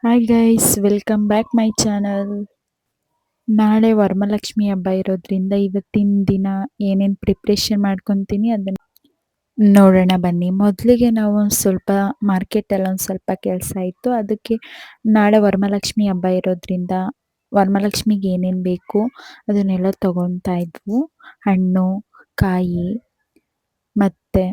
Hi guys, welcome back my channel. ನಾಳೆ ವರಮಹಾಲಕ್ಷ್ಮಿ ಹಬ್ಬ ಇರೋದ್ರಿಂದ ಇವತ್ತಿನ ದಿನ ಏನೇನು ಪ್ರಿಪ್ರೇಷನ್ ಮಾಡ್ಕೊತೀನಿ ಅದನ್ನು ನೋಡೋಣ ಬನ್ನಿ. ಮೊದಲಿಗೆ ನಾವು ಒಂದು ಸ್ವಲ್ಪ ಮಾರ್ಕೆಟಲ್ಲಿ ಒಂದು ಸ್ವಲ್ಪ ಕೆಲಸ ಇತ್ತು. ಅದಕ್ಕೆ ನಾಳೆ ವರಮಹಾಲಕ್ಷ್ಮಿ ಹಬ್ಬ ಇರೋದ್ರಿಂದ ವರಮಹಾಲಕ್ಷ್ಮಿಗೆ ಏನೇನು ಬೇಕು ಅದನ್ನೆಲ್ಲ ತಗೊತಾ ಇದ್ವು. ಹಣ್ಣು, ಕಾಯಿ ಮತ್ತು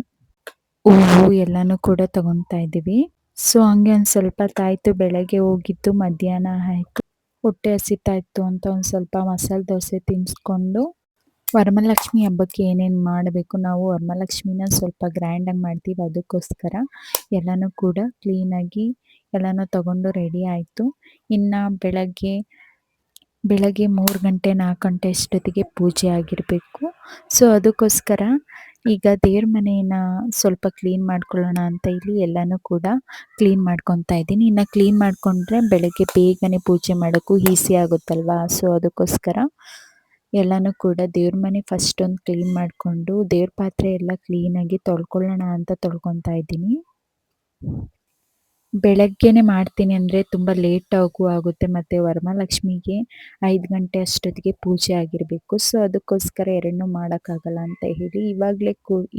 ಹೂವು ಎಲ್ಲನೂ ಕೂಡ ತಗೊತಾ ಇದ್ದೀವಿ. ಸೊ ಹಂಗೆ ಒಂದು ಸ್ವಲ್ಪ ತಾಯ್ತು, ಬೆಳಗ್ಗೆ ಹೋಗಿದ್ದು ಮಧ್ಯಾಹ್ನ ಆಯಿತು. ಹೊಟ್ಟೆ ಹಸಿತಾ ಇತ್ತು ಅಂತ ಒಂದು ಸ್ವಲ್ಪ ಮಸಾಲೆ ದೋಸೆ ತಿನ್ನಿಸ್ಕೊಂಡು ವರಮಹಾಲಕ್ಷ್ಮಿ ಹಬ್ಬಕ್ಕೆ ಏನೇನು ಮಾಡಬೇಕು, ನಾವು ವರಮಹಾಲಕ್ಷ್ಮಿನ ಸ್ವಲ್ಪ ಗ್ರ್ಯಾಂಡಾಗಿ ಮಾಡ್ತೀವಿ. ಅದಕ್ಕೋಸ್ಕರ ಎಲ್ಲನೂ ಕೂಡ ಕ್ಲೀನಾಗಿ ಎಲ್ಲನೂ ತಗೊಂಡು ರೆಡಿ ಆಯಿತು. ಇನ್ನು ಬೆಳಗ್ಗೆ 3 ಗಂಟೆ 4 ಗಂಟೆ ಅಷ್ಟೊತ್ತಿಗೆ ಪೂಜೆ ಆಗಿರಬೇಕು. ಸೊ ಅದಕ್ಕೋಸ್ಕರ ಈಗ ದೇವ್ರ ಮನೆಯನ್ನು ಸ್ವಲ್ಪ ಕ್ಲೀನ್ ಮಾಡ್ಕೊಳ್ಳೋಣ ಅಂತ ಇಲ್ಲಿ ಎಲ್ಲನೂ ಕೂಡ ಕ್ಲೀನ್ ಮಾಡ್ಕೊತಾ ಇದ್ದೀನಿ. ಇನ್ನು ಕ್ಲೀನ್ ಮಾಡಿಕೊಂಡ್ರೆ ಬೆಳಗ್ಗೆ ಬೇಗನೆ ಪೂಜೆ ಮಾಡೋಕ್ಕೂ ಈಸಿ ಆಗುತ್ತಲ್ವಾ. ಸೊ ಅದಕ್ಕೋಸ್ಕರ ಎಲ್ಲನೂ ಕೂಡ ದೇವ್ರ ಮನೆ ಫಸ್ಟ್ ಒಂದು ಕ್ಲೀನ್ ಮಾಡಿಕೊಂಡು ದೇವ್ರ ಪಾತ್ರೆ ಎಲ್ಲ ಕ್ಲೀನಾಗಿ ತೊಳ್ಕೊಳ್ಳೋಣ ಅಂತ ತೊಳ್ಕೊತಾ ಇದ್ದೀನಿ. ಬೆಳಗ್ಗೆನೇ ಮಾಡ್ತೀನಿ ಅಂದರೆ ತುಂಬ ಲೇಟಾಗೂ ಆಗುತ್ತೆ ಮತ್ತು ವರಮಹಾಲಕ್ಷ್ಮಿಗೆ 5 ಗಂಟೆ ಅಷ್ಟೊತ್ತಿಗೆ ಪೂಜೆ ಆಗಿರಬೇಕು. ಸೊ ಅದಕ್ಕೋಸ್ಕರ ಎರಡನ್ನೂ ಮಾಡೋಕ್ಕಾಗಲ್ಲ ಅಂತ ಹೇಳಿ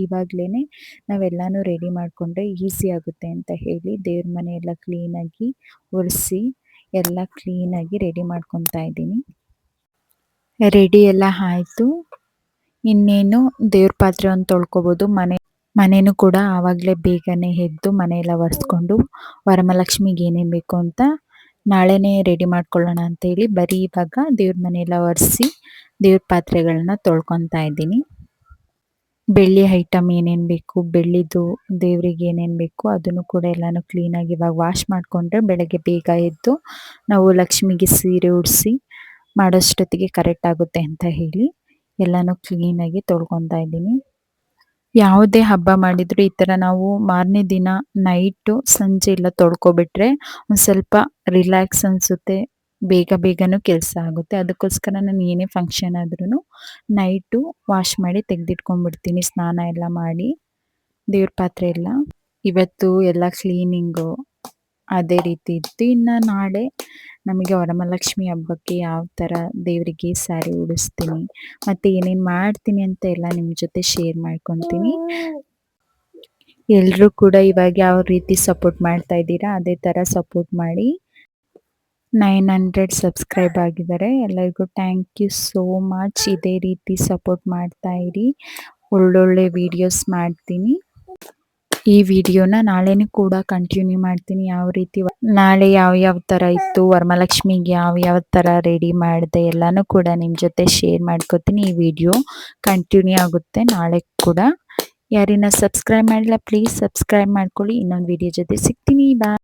ಇವಾಗಲೇ ನಾವೆಲ್ಲನೂ ರೆಡಿ ಮಾಡಿಕೊಂಡ್ರೆ ಈಸಿ ಆಗುತ್ತೆ ಅಂತ ಹೇಳಿ ದೇವ್ರ ಮನೆ ಎಲ್ಲ ಕ್ಲೀನಾಗಿ ಒರೆಸಿ ಎಲ್ಲ ಕ್ಲೀನಾಗಿ ರೆಡಿ ಮಾಡ್ಕೊತಾ ಇದ್ದೀನಿ. ರೆಡಿ ಎಲ್ಲ ಆಯಿತು. ಇನ್ನೇನು ದೇವ್ರ ಪಾತ್ರೆ ಒಂದು ತೊಳ್ಕೊಬೋದು. ಮನೇನೂ ಕೂಡ ಆವಾಗಲೇ ಬೇಗನೆ ಎದ್ದು ಮನೆಯೆಲ್ಲ ಒರೆಸ್ಕೊಂಡು ವರಮಹಾಲಕ್ಷ್ಮಿಗೆ ಏನೇನು ಬೇಕು ಅಂತ ನಾಳೆನೇ ರೆಡಿ ಮಾಡ್ಕೊಳ್ಳೋಣ ಅಂತೇಳಿ ಬರೀ ಇವಾಗ ದೇವ್ರ ಮನೆಯೆಲ್ಲ ಒರೆಸಿ ದೇವ್ರ ಪಾತ್ರೆಗಳನ್ನ ತೊಳ್ಕೊತಾ ಇದ್ದೀನಿ. ಬೆಳ್ಳಿ ಐಟಮ್ ಏನೇನು ಬೇಕು, ಬೆಳ್ಳಿದು ದೇವರಿಗೆ ಏನೇನು ಬೇಕು ಅದನ್ನು ಕೂಡ ಎಲ್ಲನೂ ಕ್ಲೀನಾಗಿ ಇವಾಗ ವಾಶ್ ಮಾಡಿಕೊಂಡ್ರೆ ಬೆಳಗ್ಗೆ ಬೇಗ ಎದ್ದು ನಾವು ಲಕ್ಷ್ಮಿಗೆ ಸೀರೆ ಉಡಿಸಿ ಮಾಡೋಷ್ಟೊತ್ತಿಗೆ ಕರೆಕ್ಟ್ ಆಗುತ್ತೆ ಅಂತ ಹೇಳಿ ಎಲ್ಲನೂ ಕ್ಲೀನಾಗಿ ತೊಳ್ಕೊತಾ ಇದ್ದೀನಿ. ಯಾವುದೇ ಹಬ್ಬ ಮಾಡಿದರೂ ಈ ಥರ ನಾವು ಮಾರನೇ ದಿನ ನೈಟು ಸಂಜೆ ಎಲ್ಲ ತೊಳ್ಕೊಬಿಟ್ರೆ ಒಂದು ಸ್ವಲ್ಪ ರಿಲ್ಯಾಕ್ಸ್ ಅನಿಸುತ್ತೆ, ಬೇಗನೂ ಕೆಲಸ ಆಗುತ್ತೆ. ಅದಕ್ಕೋಸ್ಕರ ನಾನು ಏನೇ ಫಂಕ್ಷನ್ ಆದ್ರೂ ನೈಟು ವಾಶ್ ಮಾಡಿ ತೆಗೆದಿಟ್ಕೊಂಡ್ಬಿಡ್ತೀನಿ, ಸ್ನಾನ ಎಲ್ಲ ಮಾಡಿ. ದೇವ್ರ ಪಾತ್ರೆ ಎಲ್ಲ ಇವತ್ತು ಎಲ್ಲ ಕ್ಲೀನಿಂಗು ಅದೇ ರೀತಿ ಇತ್ತು. ಇನ್ನು ನಾಳೆ ನಮಗೆ ವರಮಹಾಲಕ್ಷ್ಮಿ ಹಬ್ಬಕ್ಕೆ ಯಾವ ಥರ ದೇವರಿಗೆ ಸ್ಯಾರಿ ಉಡಿಸ್ತೀನಿ ಮತ್ತು ಏನೇನು ಮಾಡ್ತೀನಿ ಅಂತ ಎಲ್ಲ ನಿಮ್ಮ ಜೊತೆ ಶೇರ್ ಮಾಡ್ಕೊತೀನಿ. ಎಲ್ಲರೂ ಕೂಡ ಇವಾಗ ಯಾವ ರೀತಿ ಸಪೋರ್ಟ್ ಮಾಡ್ತಾ ಇದ್ದೀರಾ ಅದೇ ಥರ ಸಪೋರ್ಟ್ ಮಾಡಿ. 900 ಸಬ್ಸ್ಕ್ರೈಬ್ ಆಗಿದ್ದಾರೆ. ಎಲ್ಲರಿಗೂ ಥ್ಯಾಂಕ್ ಯು ಸೋ ಮಚ್. ಇದೇ ರೀತಿ ಸಪೋರ್ಟ್ ಮಾಡ್ತಾ ಇರಿ. ಒಳ್ಳೊಳ್ಳೆ ವೀಡಿಯೋಸ್ ಮಾಡ್ತೀನಿ. ಈ ವಿಡಿಯೋನ ನಾಳೆನೂ ಕೂಡ ಕಂಟಿನ್ಯೂ ಮಾಡ್ತೀನಿ. ಯಾವ ರೀತಿ ನಾಳೆ ಯಾವ ಥರ ಇತ್ತು, ವರಮಹಾಲಕ್ಷ್ಮಿಗೆ ಯಾವ ಥರ ರೆಡಿ ಮಾಡಿದೆ ಎಲ್ಲನೂ ಕೂಡ ನಿಮ್ಮ ಜೊತೆ ಶೇರ್ ಮಾಡ್ಕೋತೀನಿ. ಈ ವಿಡಿಯೋ ಕಂಟಿನ್ಯೂ ಆಗುತ್ತೆ ನಾಳೆ ಕೂಡ. ಯಾರಿನ ಸಬ್ಸ್ಕ್ರೈಬ್ ಮಾಡಿಲ್ಲ ಪ್ಲೀಸ್ ಸಬ್ಸ್ಕ್ರೈಬ್ ಮಾಡ್ಕೊಳ್ಳಿ. ಇನ್ನೊಂದು ವಿಡಿಯೋ ಜೊತೆ ಸಿಗ್ತೀನಿ. ಬಾಯ್.